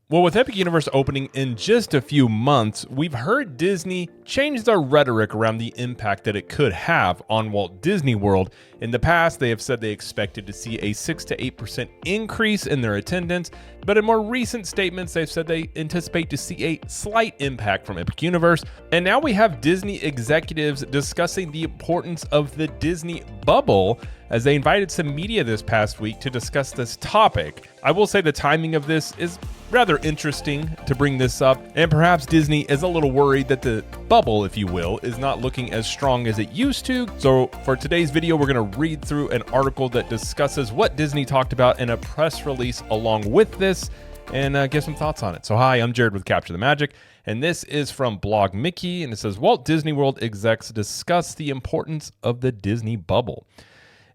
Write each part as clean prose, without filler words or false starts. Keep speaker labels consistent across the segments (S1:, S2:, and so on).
S1: Well, with Epic Universe opening in just a few months, we've heard Disney change their rhetoric around the impact that it could have on Walt Disney World. In the past, they have said they expected to see a 6 to 8% increase in their attendance, but in more recent statements, they've said they anticipate to see a slight impact from Epic Universe. And now we have Disney executives discussing the importance of the Disney bubble as they invited some media this past week to discuss this topic. I will say the timing of this is rather interesting to bring this up, and perhaps Disney is a little worried that the bubble, if you will, is not looking as strong as it used to. So for today's video, we're going to read through an article that discusses what Disney talked about in a press release along with this and get some thoughts on it. So hi, I'm Jared with Capture the Magic, and this is from Blog Mickey, and it says Walt Disney World execs discuss the importance of the Disney bubble.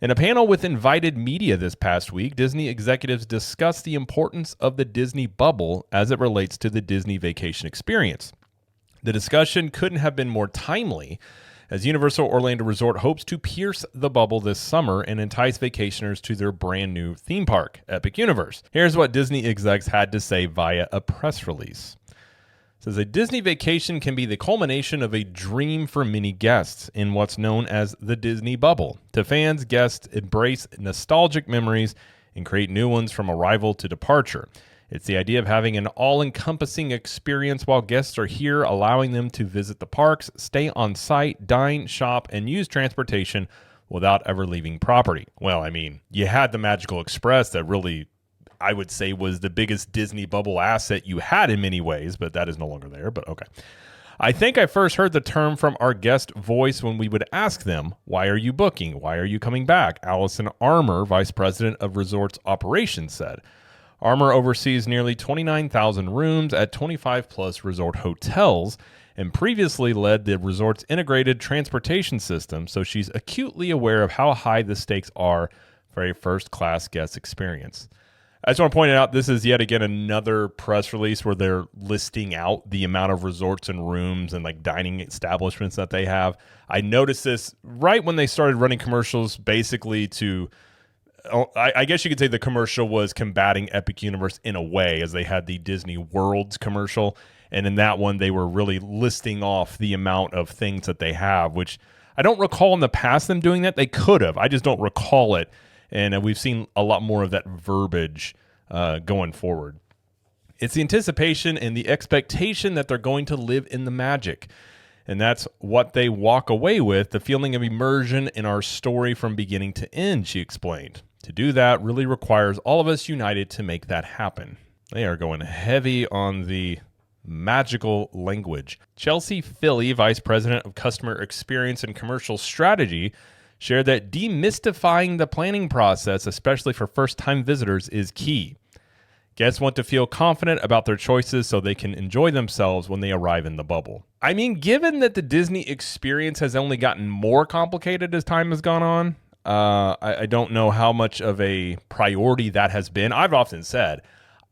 S1: In a panel with invited media this past week, Disney executives discussed the importance of the Disney bubble as it relates to the Disney vacation experience. The discussion couldn't have been more timely, as Universal Orlando Resort hopes to pierce the bubble this summer and entice vacationers to their brand new theme park, Epic Universe. Here's what Disney execs had to say via a press release. It says a Disney vacation can be the culmination of a dream for many guests in what's known as the Disney bubble. To fans, guests embrace nostalgic memories and create new ones from arrival to departure. It's the idea of having an all-encompassing experience while guests are here, allowing them to visit the parks, stay on site, dine, shop, and use transportation without ever leaving property. Well, I mean, you had the Magical Express that really, I would say, was the biggest Disney bubble asset you had in many ways, but that is no longer there, but okay. I think I first heard the term from our guest voice when we would ask them, why are you booking? Why are you coming back? Allison Armour, Vice President of Resorts Operations, said. Armour oversees nearly 29,000 rooms at 25-plus resort hotels and previously led the resort's integrated transportation system, so she's acutely aware of how high the stakes are for a first-class guest experience. I just want to point out, this is yet again another press release where they're listing out the amount of resorts and rooms and like dining establishments that they have. I noticed this right when they started running commercials, basically to, I guess you could say the commercial was combating Epic Universe in a way, as they had the Disney Worlds commercial. And in that one, they were really listing off the amount of things that they have, which I don't recall in the past them doing that. They could have. I just don't recall it. And we've seen a lot more of that verbiage going forward. It's the anticipation and the expectation that they're going to live in the magic. And that's what they walk away with, the feeling of immersion in our story from beginning to end, she explained. To do that really requires all of us united to make that happen. They are going heavy on the magical language. Chelsea Philly, Vice President of Customer Experience and Commercial Strategy, shared that demystifying the planning process, especially for first-time visitors, is key. Guests want to feel confident about their choices so they can enjoy themselves when they arrive in the bubble. I mean, given that the Disney experience has only gotten more complicated as time has gone on, I don't know how much of a priority that has been. I've often said,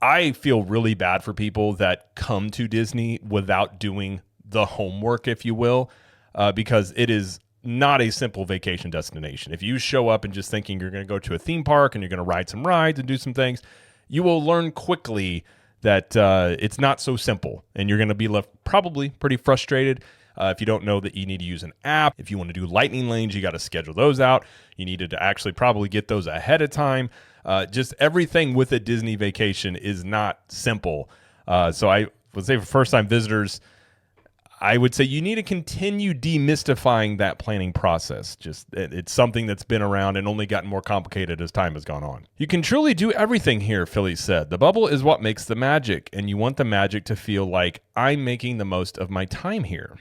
S1: I feel really bad for people that come to Disney without doing the homework, if you will, because it is not a simple vacation destination. If you show up and just thinking you're going to go to a theme park and you're going to ride some rides and do some things, you will learn quickly that it's not so simple, and you're going to be left probably pretty frustrated if you don't know that you need to use an app. If you want to do lightning lanes, you got to schedule those out. You needed to actually probably get those ahead of time. Just everything with a Disney vacation is not simple. So I would say for first-time visitors, I would say you need to continue demystifying that planning process. Just it's something that's been around and only gotten more complicated as time has gone on. You can truly do everything here, Philly said. The bubble is what makes the magic, and you want the magic to feel like I'm making the most of my time here.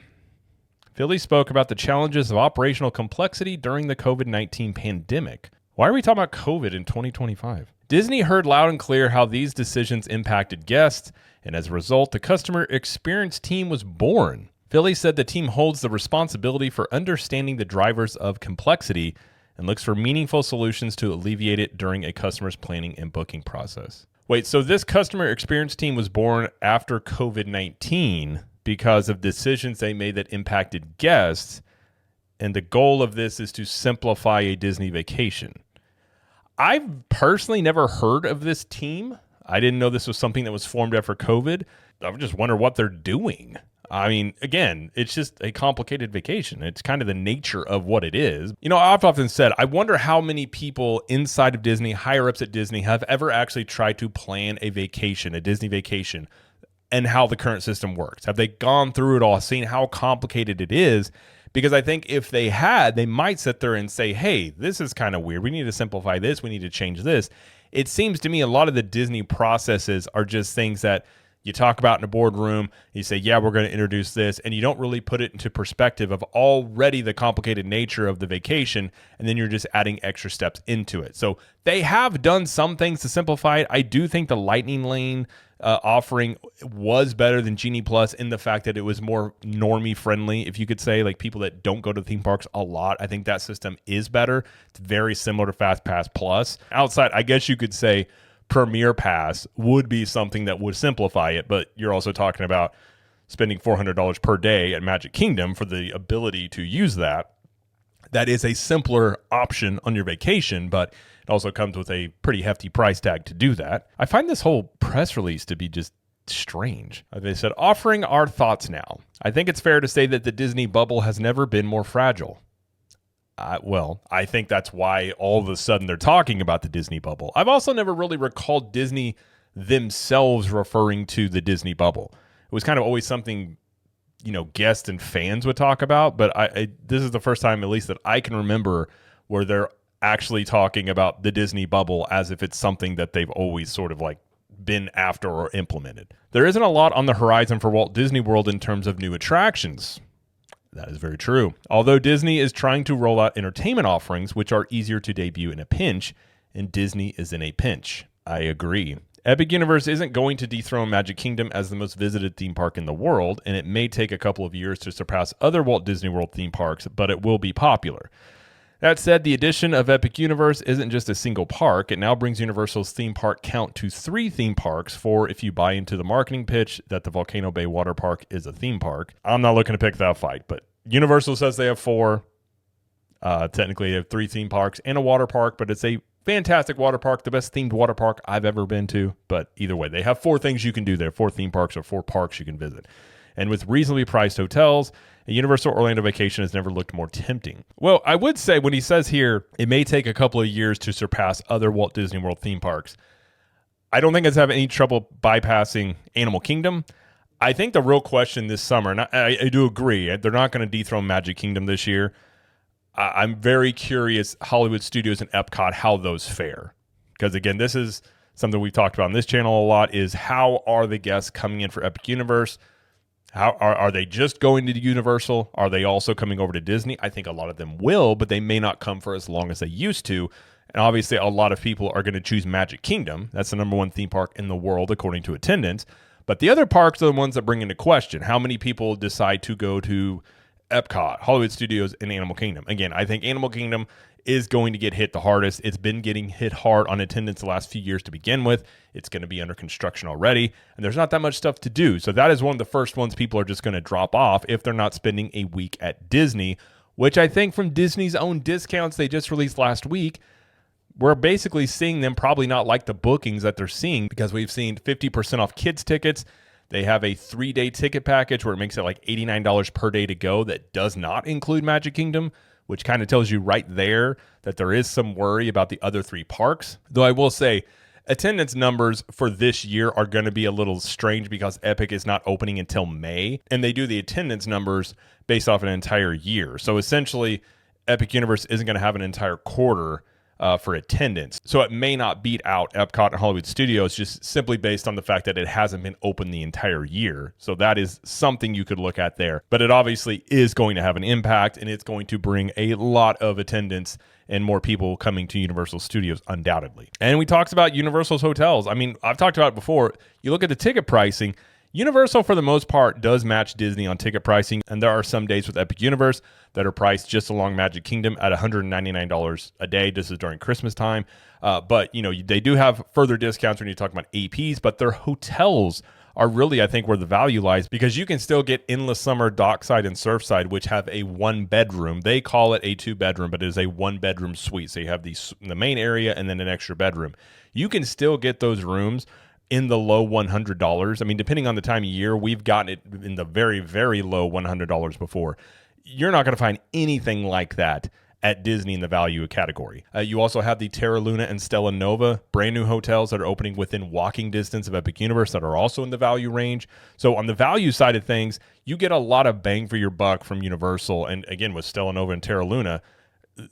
S1: Philly spoke about the challenges of operational complexity during the COVID-19 pandemic. Why are we talking about COVID in 2025? Disney heard loud and clear how these decisions impacted guests, and as a result, the customer experience team was born. Philly said the team holds the responsibility for understanding the drivers of complexity and looks for meaningful solutions to alleviate it during a customer's planning and booking process. Wait, so this customer experience team was born after COVID-19 because of decisions they made that impacted guests, and the goal of this is to simplify a Disney vacation. I've personally never heard of this team. I didn't know this was something that was formed after COVID. I just wonder what they're doing. I mean, again, it's just a complicated vacation. It's kind of the nature of what it is. You know, I've often said, I wonder how many people inside of Disney, higher ups at Disney, have ever actually tried to plan a vacation, a Disney vacation, and how the current system works. Have they gone through it all, seen how complicated it is? Because I think if they had, they might sit there and say, hey, this is kind of weird. We need to simplify this. We need to change this. It seems to me a lot of the Disney processes are just things that you talk about in a boardroom, you say, yeah, we're going to introduce this, and you don't really put it into perspective of already the complicated nature of the vacation, and then you're just adding extra steps into it. So they have done some things to simplify it. I do think the Lightning Lane offering was better than Genie Plus in the fact that it was more normie friendly, if you could say, like people that don't go to theme parks a lot. I think that system is better. It's very similar to Fast Pass Plus. Outside, I guess you could say Premier Pass would be something that would simplify it, but you're also talking about spending $400 per day at Magic Kingdom for the ability to use that. That is a simpler option on your vacation, but it also comes with a pretty hefty price tag to do that. I find this whole press release to be just strange. They said, offering our thoughts now. I think it's fair to say that the Disney bubble has never been more fragile. Well, I think that's why all of a sudden they're talking about the Disney bubble. I've also never really recalled Disney themselves referring to the Disney bubble. It was kind of always something, you know, guests and fans would talk about, but this is the first time, at least that I can remember, where they're actually talking about the Disney bubble as if it's something that they've always sort of like been after or implemented. There isn't a lot on the horizon for Walt Disney World in terms of new attractions. That is very true. Although Disney is trying to roll out entertainment offerings, which are easier to debut in a pinch, and Disney is in a pinch. I agree. Epic Universe isn't going to dethrone Magic Kingdom as the most visited theme park in the world, and it may take a couple of years to surpass other Walt Disney World theme parks, but it will be popular. That said, the addition of Epic Universe isn't just a single park. It now brings Universal's theme park count to 3 theme parks, 4 if you buy into the marketing pitch that the Volcano Bay Water Park is a theme park. I'm not looking to pick that fight, but Universal says they have 4. Technically, they have 3 theme parks and a water park, but it's a fantastic water park, the best themed water park I've ever been to. But either way, they have 4 things you can do there, 4 theme parks or 4 parks you can visit. And with reasonably priced hotels, a Universal Orlando vacation has never looked more tempting. Well, I would say when he says here, it may take a couple of years to surpass other Walt Disney World theme parks, I don't think it's having any trouble bypassing Animal Kingdom. I think the real question this summer, and I do agree, they're not going to dethrone Magic Kingdom this year. I'm very curious, Hollywood Studios and Epcot, how those fare. Because again, this is something we've talked about on this channel a lot, is how are the guests coming in for Epic Universe? How are they just going to Universal? Are they also coming over to Disney? I think a lot of them will, but they may not come for as long as they used to. And obviously, a lot of people are going to choose Magic Kingdom. That's the #1 theme park in the world, according to attendance. But the other parks are the ones that bring into question how many people decide to go to Epcot, Hollywood Studios, and Animal Kingdom. Again, I think Animal Kingdom is going to get hit the hardest. It's been getting hit hard on attendance the last few years to begin with. It's going to be under construction already, and there's not that much stuff to do. So that is one of the first ones people are just going to drop off if they're not spending a week at Disney, which I think from Disney's own discounts they just released last week, we're basically seeing them probably not like the bookings that they're seeing, because we've seen 50% off kids tickets. They have a 3-day ticket package where it makes it like $89 per day to go that does not include Magic Kingdom, which kind of tells you right there that there is some worry about the other 3 parks. Though I will say, attendance numbers for this year are going to be a little strange because Epic is not opening until May, and they do the attendance numbers based off an entire year. So essentially, Epic Universe isn't going to have an entire quarter for attendance. So it may not beat out Epcot and Hollywood Studios just simply based on the fact that it hasn't been open the entire year. So that is something you could look at there. But it obviously is going to have an impact, and it's going to bring a lot of attendance and more people coming to Universal Studios undoubtedly. And we talked about Universal's hotels. I mean, I've talked about it before. You look at the ticket pricing, Universal, for the most part, does match Disney on ticket pricing, and there are some days with Epic Universe that are priced just along Magic Kingdom at $199 a day. This is during Christmas time, but you know they do have further discounts when you talk about APs, but their hotels are really, I think, where the value lies, because you can still get Endless Summer, Dockside, and Surfside, which have a 1-bedroom. They call it a 2-bedroom, but it is a 1-bedroom suite. So you have the main area and then an extra bedroom. You can still get those rooms in the low $100. I mean, depending on the time of year, we've gotten it in the very, very low $100 before. You're not going to find anything like that at Disney in the value category. You also have the Terra Luna and Stella Nova, brand new hotels that are opening within walking distance of Epic Universe that are also in the value range. So on the value side of things, you get a lot of bang for your buck from Universal. And again, with Stella Nova and Terra Luna,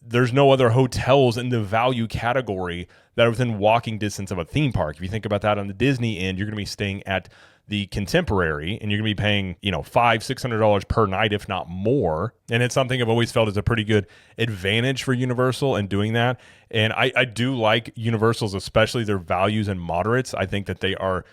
S1: there's no other hotels in the value category that are within walking distance of a theme park. If you think about that on the Disney end, you're going to be staying at the Contemporary, and you're going to be paying, $500-$600 per night, if not more. And it's something I've always felt is a pretty good advantage for Universal in doing that. And I do like Universal's, especially their values and moderates. I think that they are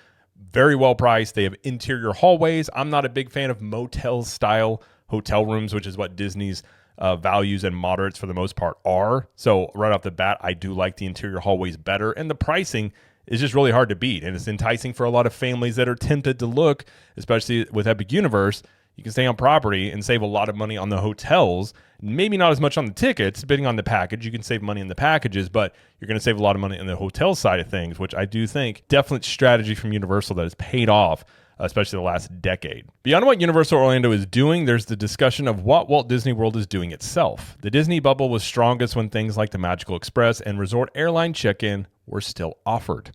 S1: very well priced. They have interior hallways. I'm not a big fan of motel style hotel rooms, which is what Disney's values and moderates for the most part are. So right off the bat, I do like the interior hallways better. And the pricing is just really hard to beat. And it's enticing for a lot of families that are tempted to look, especially with Epic Universe. You can stay on property and save a lot of money on the hotels. Maybe not as much on the tickets, depending on the package. You can save money in the packages, but you're going to save a lot of money on the hotel side of things, which I do think definite strategy from Universal that has paid off, especially the last decade. Beyond what Universal Orlando is doing, there's the discussion of what Walt Disney World is doing itself. The Disney bubble was strongest when things like the Magical Express and Resort Airline check-in were still offered.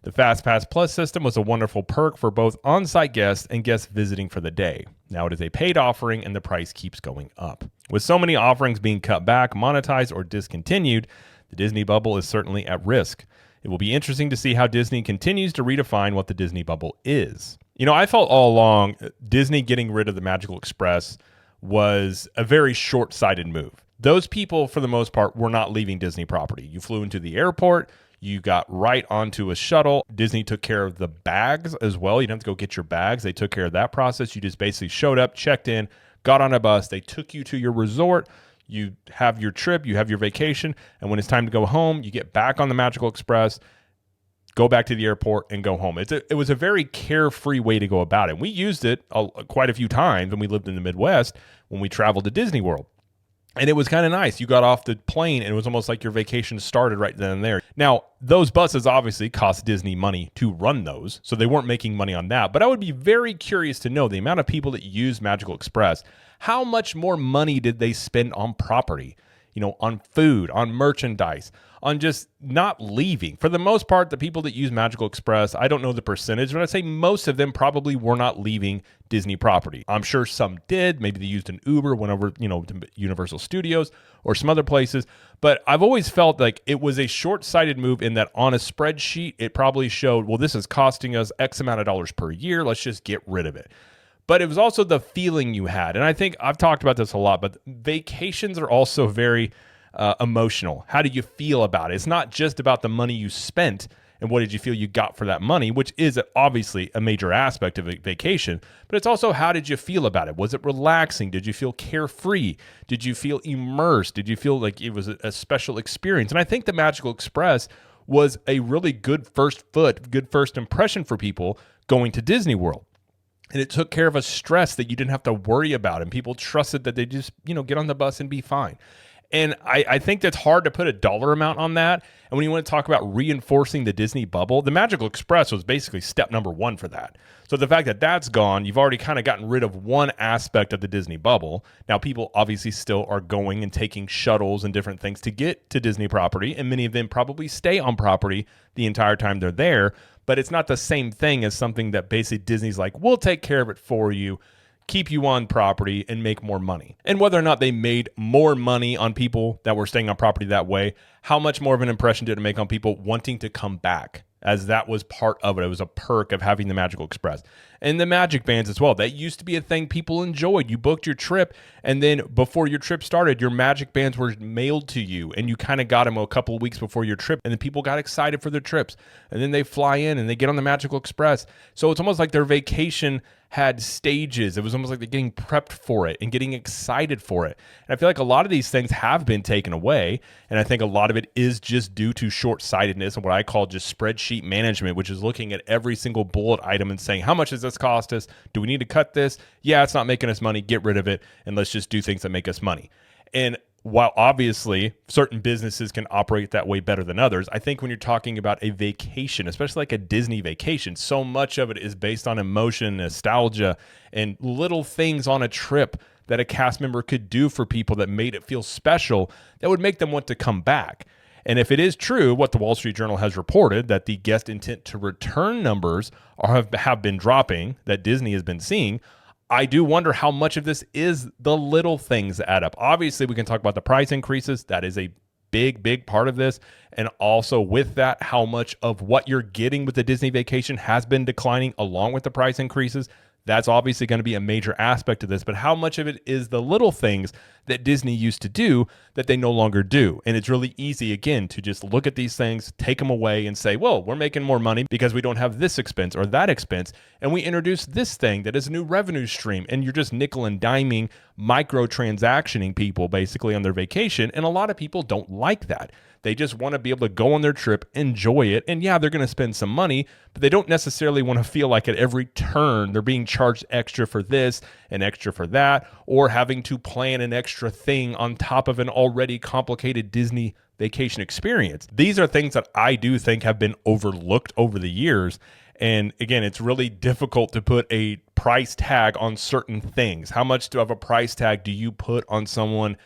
S1: The FastPass Plus system was a wonderful perk for both on-site guests and guests visiting for the day. Now it is a paid offering and the price keeps going up. With so many offerings being cut back, monetized, or discontinued, the Disney bubble is certainly at risk. It will be interesting to see how Disney continues to redefine what the Disney bubble is. I felt all along Disney getting rid of the Magical Express was a very short-sighted move. Those people, for the most part, were not leaving Disney property. You flew into the airport, you got right onto a shuttle. Disney took care of the bags as well. You didn't have to go get your bags. They took care of that process. You just basically showed up, checked in, got on a bus. They took you to your resort. You have your trip, you have your vacation, and when it's time to go home, you get back on the Magical Express, go back to the airport, and go home. It was a very carefree way to go about it. We used it quite a few times when we lived in the Midwest when we traveled to Disney World. And it was kind of nice. You got off the plane, and it was almost like your vacation started right then and there. Now, those buses obviously cost Disney money to run those, so they weren't making money on that. But I would be very curious to know the amount of people that use Magical Express. How much more money did they spend on property? On food, on merchandise, on just not leaving. For the most part, the people that use Magical Express, I don't know the percentage, but I'd say most of them probably were not leaving Disney property. I'm sure some did. Maybe they used an Uber, went over, to Universal Studios or some other places. But I've always felt like it was a short-sighted move in that on a spreadsheet, it probably showed, well, this is costing us X amount of dollars per year. Let's just get rid of it. But it was also the feeling you had. And I think I've talked about this a lot, but vacations are also very emotional. How do you feel about it? It's not just about the money you spent and what did you feel you got for that money, which is obviously a major aspect of a vacation, but it's also how did you feel about it? Was it relaxing? Did you feel carefree? Did you feel immersed? Did you feel like it was a special experience? And I think the Magical Express was a really good first impression for people going to Disney World. And it took care of a stress that you didn't have to worry about. And people trusted that they just, get on the bus and be fine. And I think that's hard to put a dollar amount on that. And when you want to talk about reinforcing the Disney bubble, the Magical Express was basically step number one for that. So the fact that that's gone, you've already kind of gotten rid of one aspect of the Disney bubble. Now, people obviously still are going and taking shuttles and different things to get to Disney property. And many of them probably stay on property the entire time they're there. But it's not the same thing as something that basically Disney's like, we'll take care of it for you, keep you on property, and make more money. And whether or not they made more money on people that were staying on property that way, how much more of an impression did it make on people wanting to come back? As that was part of it. It was a perk of having the Magical Express. And the Magic Bands as well. That used to be a thing people enjoyed. You booked your trip, and then before your trip started, your Magic Bands were mailed to you, and you kind of got them a couple of weeks before your trip, and then people got excited for their trips. And then they fly in, and they get on the Magical Express. So it's almost like their vacation had stages. It was almost like they're getting prepped for it and getting excited for it. And I feel like a lot of these things have been taken away, and I think a lot of it is just due to short-sightedness and what I call just spreadsheet management, which is looking at every single bullet item and saying, how much does this cost us? Do we need to cut this? Yeah, it's not making us money. Get rid of it, and let's just do things that make us money. And while obviously certain businesses can operate that way better than others, I think when you're talking about a vacation, especially like a Disney vacation, so much of it is based on emotion, nostalgia, and little things on a trip that a cast member could do for people that made it feel special that would make them want to come back. And if it is true, what the Wall Street Journal has reported, that the guest intent to return numbers have been dropping, that Disney has been seeing, I do wonder how much of this is the little things that add up. Obviously, we can talk about the price increases. That is a big part of this. And also with that, how much of what you're getting with the Disney vacation has been declining along with the price increases. That's obviously going to be a major aspect of this, but how much of it is the little things that Disney used to do that they no longer do? And it's really easy, again, to just look at these things, take them away and say, well, we're making more money because we don't have this expense or that expense. And we introduce this thing that is a new revenue stream. And you're just nickel and diming, microtransactioning people basically on their vacation. And a lot of people don't like that. They just want to be able to go on their trip, enjoy it. And yeah, they're going to spend some money, but they don't necessarily want to feel like at every turn they're being charged extra for this and extra for that, or having to plan an extra thing on top of an already complicated Disney vacation experience. These are things that I do think have been overlooked over the years. And again, it's really difficult to put a price tag on certain things. How much of a price tag do you put on someone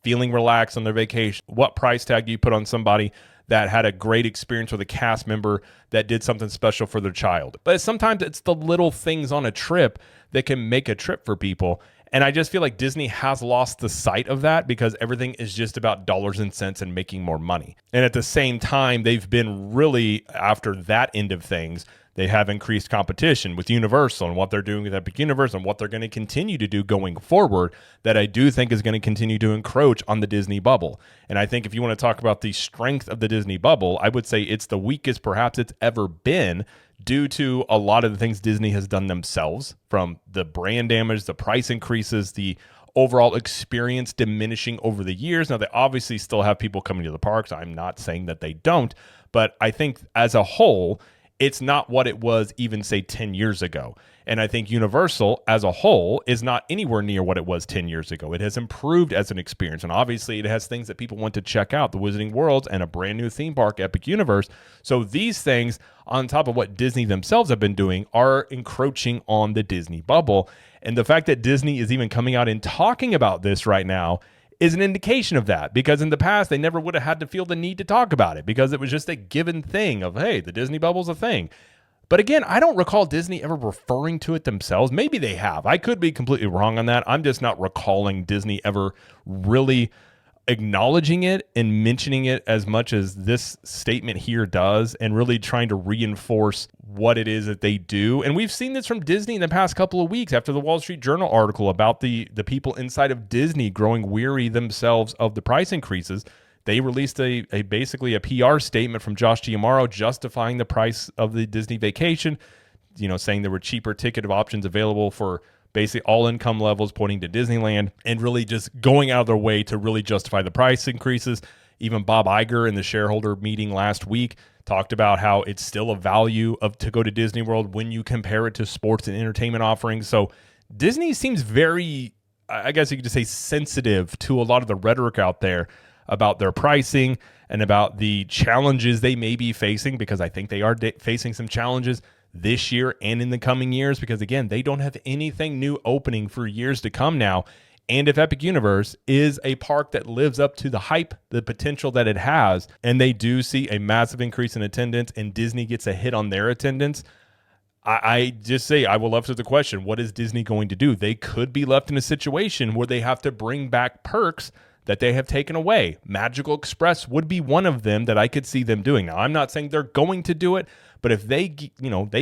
S1: feeling relaxed on their vacation? What price tag do you put on somebody that had a great experience with a cast member that did something special for their child? But sometimes it's the little things on a trip that can make a trip for people. And I just feel like Disney has lost the sight of that because everything is just about dollars and cents and making more money. And at the same time, they've been really after that end of things. They have increased competition with Universal and what they're doing with Epic Universe and what they're going to continue to do going forward that I do think is going to continue to encroach on the Disney bubble. And I think if you want to talk about the strength of the Disney bubble, I would say it's the weakest perhaps it's ever been due to a lot of the things Disney has done themselves, from the brand damage, the price increases, the overall experience diminishing over the years. Now, they obviously still have people coming to the parks. I'm not saying that they don't, but I think as a whole, it's not what it was even, say, 10 years ago. And I think Universal as a whole is not anywhere near what it was 10 years ago. It has improved as an experience. And obviously it has things that people want to check out, the Wizarding Worlds and a brand new theme park, Epic Universe. So these things, on top of what Disney themselves have been doing, are encroaching on the Disney bubble. And the fact that Disney is even coming out and talking about this right now is an indication of that, because in the past, they never would have had to feel the need to talk about it because it was just a given thing of, hey, the Disney bubble's a thing. But again, I don't recall Disney ever referring to it themselves. Maybe they have. I could be completely wrong on that. I'm just not recalling Disney ever really acknowledging it and mentioning it as much as this statement here does, and really trying to reinforce what it is that they do. And we've seen this from Disney in the past couple of weeks after the Wall Street Journal article about the people inside of Disney growing weary themselves of the price increases. They released a basically a PR statement from Josh Giamaro justifying the price of the Disney vacation, saying there were cheaper ticket options available for basically all income levels, pointing to Disneyland, and really just going out of their way to really justify the price increases. Even Bob Iger in the shareholder meeting last week talked about how it's still a value to go to Disney World when you compare it to sports and entertainment offerings. So Disney seems very, I guess you could just say, sensitive to a lot of the rhetoric out there about their pricing and about the challenges they may be facing, because I think they are facing some challenges this year and in the coming years, because again, they don't have anything new opening for years to come now. And if Epic Universe is a park that lives up to the hype, the potential that it has, and they do see a massive increase in attendance and Disney gets a hit on their attendance, I just say, I will love to the question, what is Disney going to do? They could be left in a situation where they have to bring back perks that they have taken away. Magical Express would be one of them that I could see them doing. Now, I'm not saying they're going to do it, but if they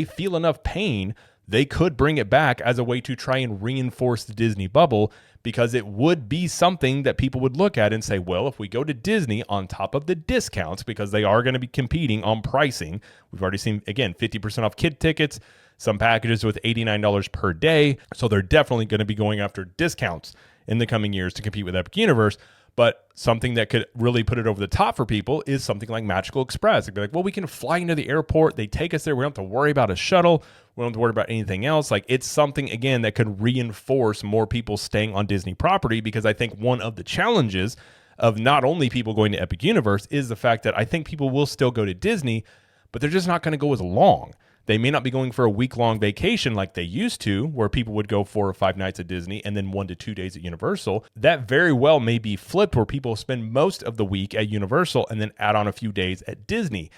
S1: feel enough pain, they could bring it back as a way to try and reinforce the Disney bubble, because it would be something that people would look at and say, well, if we go to Disney on top of the discounts, because they are going to be competing on pricing. We've already seen, again, 50% off kid tickets, some packages with $89 per day. So they're definitely going to be going after discounts in the coming years to compete with Epic Universe. But something that could really put it over the top for people is something like Magical Express. They'd be like, well, we can fly into the airport. They take us there. We don't have to worry about a shuttle. We don't have to worry about anything else. Like, it's something, again, that could reinforce more people staying on Disney property, because I think one of the challenges of not only people going to Epic Universe is the fact that I think people will still go to Disney, but they're just not going to go as long. They may not be going for a week-long vacation like they used to, where people would go 4 or 5 nights at Disney and then 1 to 2 days at Universal. That very well may be flipped, where people spend most of the week at Universal and then add on a few days at Disney.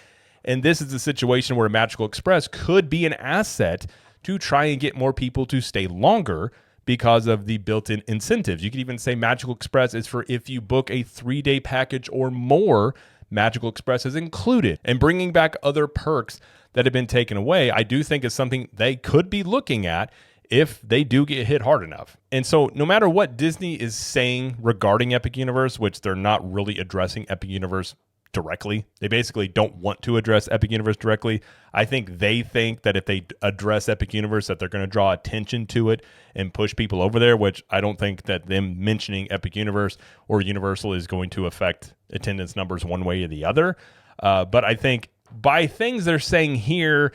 S1: And this is a situation where Magical Express could be an asset to try and get more people to stay longer because of the built-in incentives. You could even say Magical Express is for if you book a 3-day package or more, Magical Express is included. And bringing back other perks that have been taken away, I do think is something they could be looking at if they do get hit hard enough. And so no matter what Disney is saying regarding Epic Universe, which they're not really addressing Epic Universe directly, they basically don't want to address Epic Universe directly. I think they think that if they address Epic Universe, that they're going to draw attention to it and push people over there, which I don't think that them mentioning Epic Universe or Universal is going to affect attendance numbers one way or the other. But I think by things they're saying here,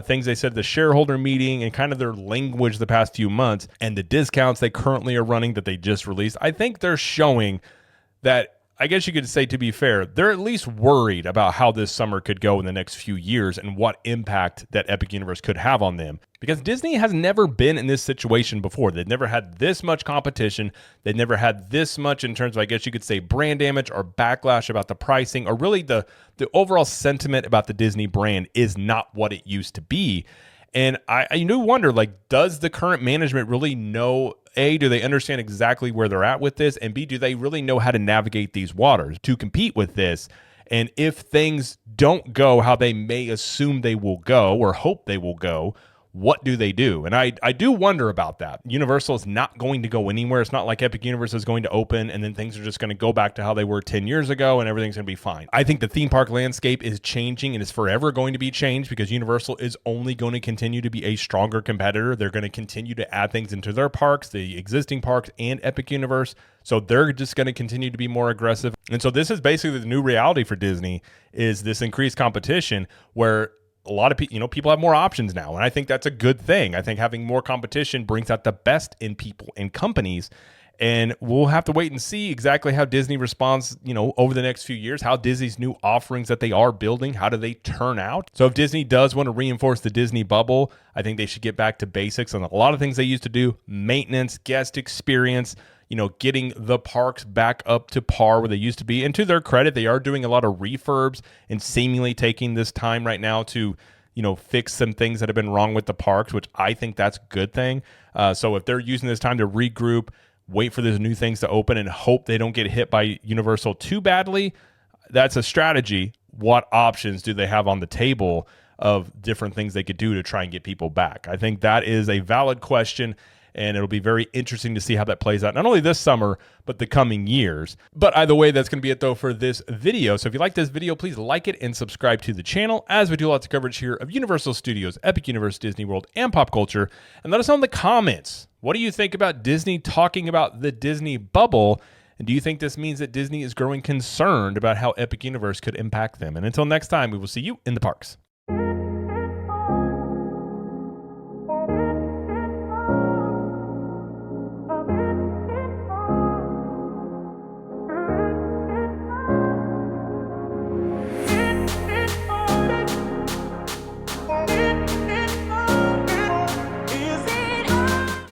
S1: things they said at the shareholder meeting and kind of their language the past few months and the discounts they currently are running that they just released, I think they're showing that, I guess you could say, to be fair, they're at least worried about how this summer could go in the next few years and what impact that Epic Universe could have on them. Because Disney has never been in this situation before. They've never had this much competition. They've never had this much in terms of, I guess you could say, brand damage or backlash about the pricing, or really the overall sentiment about the Disney brand is not what it used to be. And I do wonder, like, does the current management really know, A, do they understand exactly where they're at with this? And B, do they really know how to navigate these waters to compete with this? And if things don't go how they may assume they will go or hope they will go, what do they do? And I do wonder about that. Universal is not going to go anywhere. It's not like Epic Universe is going to open and then things are just going to go back to how they were 10 years ago and everything's going to be fine. I think the theme park landscape is changing and is forever going to be changed because Universal is only going to continue to be a stronger competitor. They're going to continue to add things into their parks, the existing parks and Epic Universe. So they're just going to continue to be more aggressive. And so this is basically the new reality for Disney, is this increased competition where a lot of people, people have more options now. And I think that's a good thing. I think having more competition brings out the best in people and companies. And we'll have to wait and see exactly how Disney responds, over the next few years, how Disney's new offerings that they are building, how do they turn out? So if Disney does want to reinforce the Disney bubble, I think they should get back to basics on a lot of things they used to do: maintenance, guest experience, getting the parks back up to par where they used to be. And to their credit, they are doing a lot of refurbs and seemingly taking this time right now to, fix some things that have been wrong with the parks, which I think that's a good thing. So if they're using this time to regroup, wait for those new things to open and hope they don't get hit by Universal too badly, that's a strategy. What options do they have on the table of different things they could do to try and get people back? I think that is a valid question. And it'll be very interesting to see how that plays out, not only this summer, but the coming years. But either way, that's going to be it, though, for this video. So if you like this video, please like it and subscribe to the channel, as we do lots of coverage here of Universal Studios, Epic Universe, Disney World, and pop culture. And let us know in the comments, what do you think about Disney talking about the Disney bubble? And do you think this means that Disney is growing concerned about how Epic Universe could impact them? And until next time, we will see you in the parks.